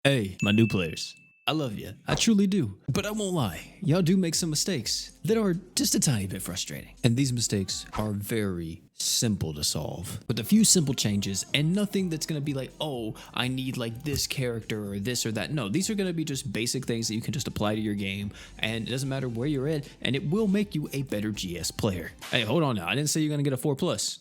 Hey, my new players. I love you. I truly do. But I won't lie. Y'all do make some mistakes that are just a tiny bit frustrating. And these mistakes are very simple to solve. With a few simple changes and nothing that's going to be like, oh, I need like this character or this or that. No, these are going to be just basic things that you can just apply to your game. And it doesn't matter where you're at. And it will make you a better GS player. Hey, hold on now. I didn't say you're going to get a 4+.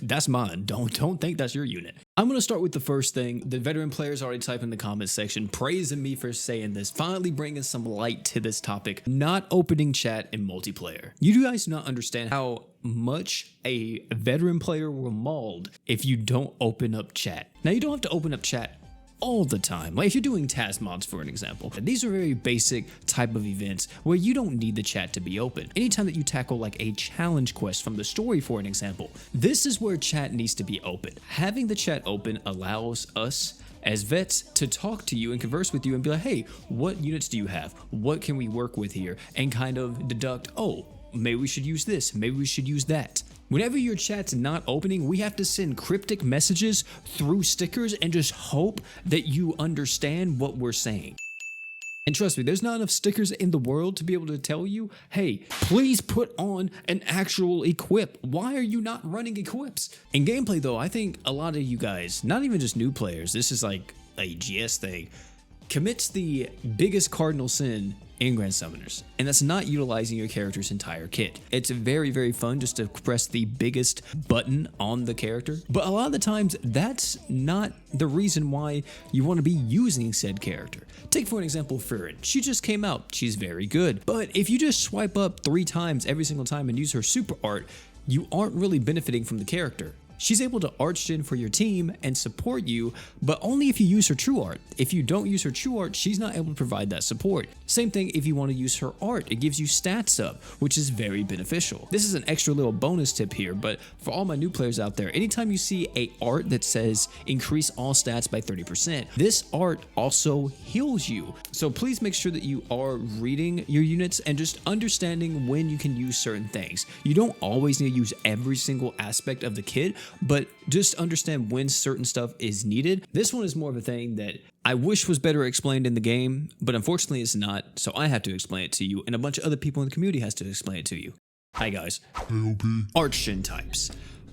That's mine. Don't think that's your unit. I'm going to start with the first thing. The veteran players already typed in the comments section praising me for saying this, finally bringing some light to this topic, not opening chat in multiplayer. You guys do not understand how much a veteran player will mauled if you don't open up chat. Now, you don't have to open up chat all the time. Like if you're doing task mods, for an example, these are very basic type of events where you don't need the chat to be open. Anytime that you tackle like a challenge quest from the story, for an example, this is where chat needs to be open. Having the chat open allows us as vets to talk to you and converse with you and be like, hey, what units do you have? What can we work with here? And kind of deduct, oh, maybe we should use this, maybe we should use that. Whenever your chat's not opening, we have to send cryptic messages through stickers and just hope that you understand what we're saying. And trust me, there's not enough stickers in the world to be able to tell you, hey, please put on an actual equip. Why are you not running equips? In gameplay though, I think a lot of you guys, not even just new players, this is like a GS thing, commits the biggest cardinal sin in Grand Summoners, and that's not utilizing your character's entire kit. It's very, very fun just to press the biggest button on the character, but a lot of the times that's not the reason why you want to be using said character. Take for an example Furin. She just came out, she's very good, but if you just swipe up 3 times every single time and use her super art, you aren't really benefiting from the character. She's able to arch-gen for your team and support you, but only if you use her true art. If you don't use her true art, she's not able to provide that support. Same thing if you want to use her art. It gives you stats up, which is very beneficial. This is an extra little bonus tip here, but for all my new players out there, anytime you see a art that says increase all stats by 30%, this art also heals you. So please make sure that you are reading your units and just understanding when you can use certain things. You don't always need to use every single aspect of the kit, but just understand when certain stuff is needed. This one is more of a thing that I wish was better explained in the game, but unfortunately it's not, so I have to explain it to you, and a bunch of other people in the community has to explain it to you. Hi guys. Arch-gen types.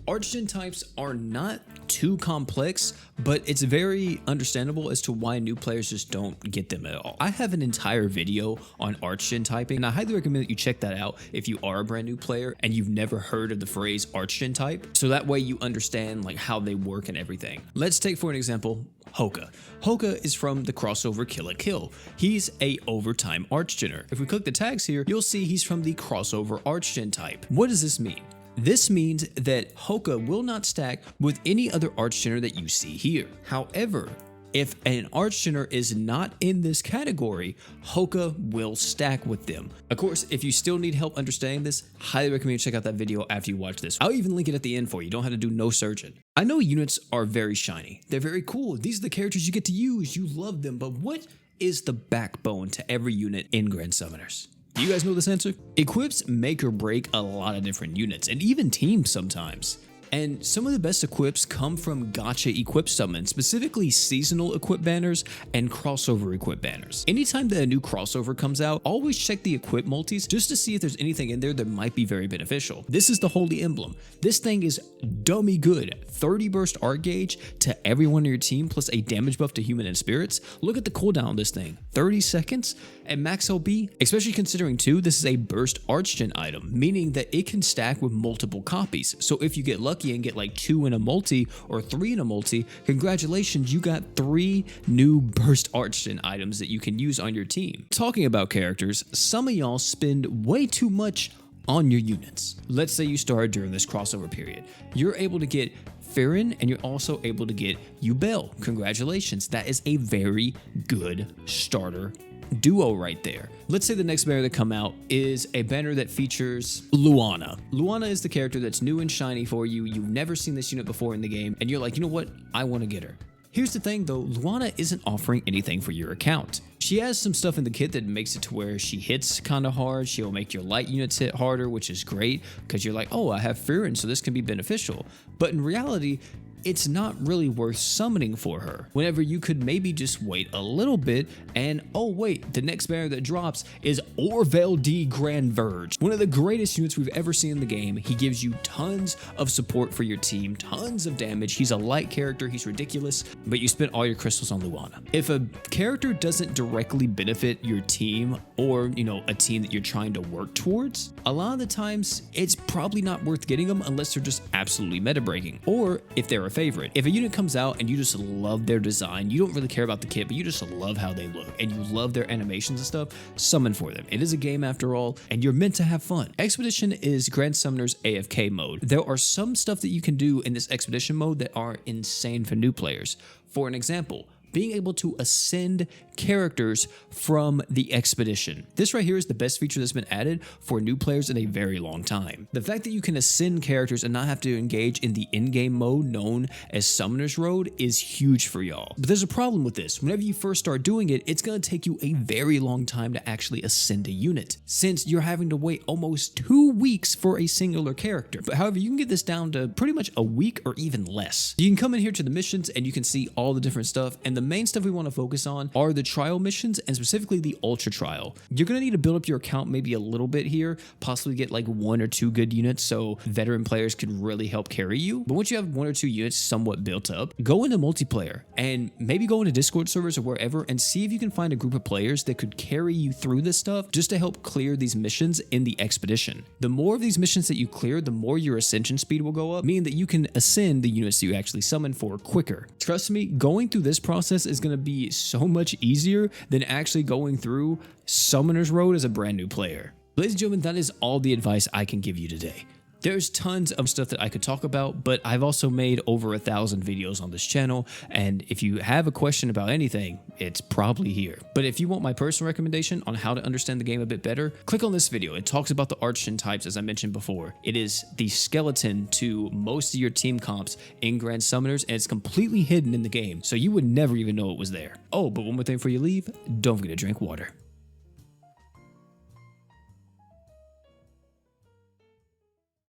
Arch-gen types are not too complex, but it's very understandable as to why new players just don't get them at all. I have an entire video on Arch-gen typing, and I highly recommend that you check that out if you are a brand new player and you've never heard of the phrase Arch-gen type, so that way you understand like how they work and everything. Let's take for an example Hoka. Hoka is from the crossover Kill la Kill. He's a overtime Arch-gener. If we click the tags here, you'll see he's from the crossover Arch-gen type. What does this mean? This means that Hoka will not stack with any other Arch-gener that you see here. However, if an Arch-gener is not in this category, Hoka will stack with them. Of course, if you still need help understanding this, highly recommend you check out that video after you watch this. I'll even link it at the end for you. You don't have to do no searching. I know units are very shiny. They're very cool. These are the characters you get to use. You love them. But what is the backbone to every unit in Grand Summoners? Do you guys know this answer? Equips make or break a lot of different units and even teams sometimes. And some of the best equips come from gacha equip summons, specifically seasonal equip banners and crossover equip banners. Anytime that a new crossover comes out, always check the equip multis just to see if there's anything in there that might be very beneficial. This is the Holy Emblem. This thing is dummy good. 30 burst art gauge to everyone in your team plus a damage buff to human and spirits. Look at the cooldown on this thing. 30 seconds at max LB, especially considering too, this is a burst Arch-gen item, meaning that it can stack with multiple copies. So if you get lucky and get like 2 in a multi or 3 in a multi, congratulations, you got 3 new burst Arch-gen items that you can use on your team. Talking about characters, some of y'all spend way too much on your units. Let's say you started during this crossover period. You're able to get Furin and you're also able to get Yubel. Congratulations, that is a very good starter duo right there. Let's say the next banner that come out is a banner that features Luana. Luana is the character that's new and shiny for you. You've never seen this unit before in the game, and you're like, you know what? I want to get her. Here's the thing though, Luana isn't offering anything for your account. She has some stuff in the kit that makes it to where she hits kind of hard. She'll make your light units hit harder, which is great because you're like, oh, I have Furin, so this can be beneficial. But in reality, it's not really worth summoning for her, whenever you could maybe just wait a little bit and, oh wait, the next banner that drops is Orville D. Grand Verge, one of the greatest units we've ever seen in the game. He gives you tons of support for your team, tons of damage. He's a light character, he's ridiculous, but you spent all your crystals on Luana. If a character doesn't directly benefit your team, or a team that you're trying to work towards, a lot of the times it's probably not worth getting them unless they're just absolutely meta breaking, or if they're a favorite. If a unit comes out and you just love their design, you don't really care about the kit, but you just love how they look and you love their animations and stuff, summon for them. It is a game after all, and you're meant to have fun. Expedition is Grand Summoner's AFK mode. There are some stuff that you can do in this Expedition mode that are insane for new players. For an example, being able to ascend characters from the Expedition. This right here is the best feature that's been added for new players in a very long time. The fact that you can ascend characters and not have to engage in the in-game mode known as Summoner's Road is huge for y'all. But there's a problem with this. Whenever you first start doing it, it's going to take you a very long time to actually ascend a unit, since you're having to wait almost 2 weeks for a singular character. But however, you can get this down to pretty much a week or even less. You can come in here to the missions and you can see all the different stuff, and the main stuff we want to focus on are the trial missions, and specifically the Ultra Trial. You're going to need to build up your account maybe a little bit here, possibly get like 1 or 2 good units so veteran players can really help carry you. But once you have 1 or 2 units somewhat built up, go into multiplayer and maybe go into Discord servers or wherever and see if you can find a group of players that could carry you through this stuff just to help clear these missions in the Expedition. The more of these missions that you clear, the more your ascension speed will go up, meaning that you can ascend the units that you actually summon for quicker. Trust me, going through this process is going to be so much easier than actually going through Summoner's Road as a brand new player. Ladies and gentlemen, that is all the advice I can give you today. There's tons of stuff that I could talk about, but I've also made over 1,000 videos on this channel, and if you have a question about anything, it's probably here. But if you want my personal recommendation on how to understand the game a bit better, click on this video. It talks about the Archon types, as I mentioned before. It is the skeleton to most of your team comps in Grand Summoners, and it's completely hidden in the game, so you would never even know it was there. Oh, but one more thing before you leave, don't forget to drink water.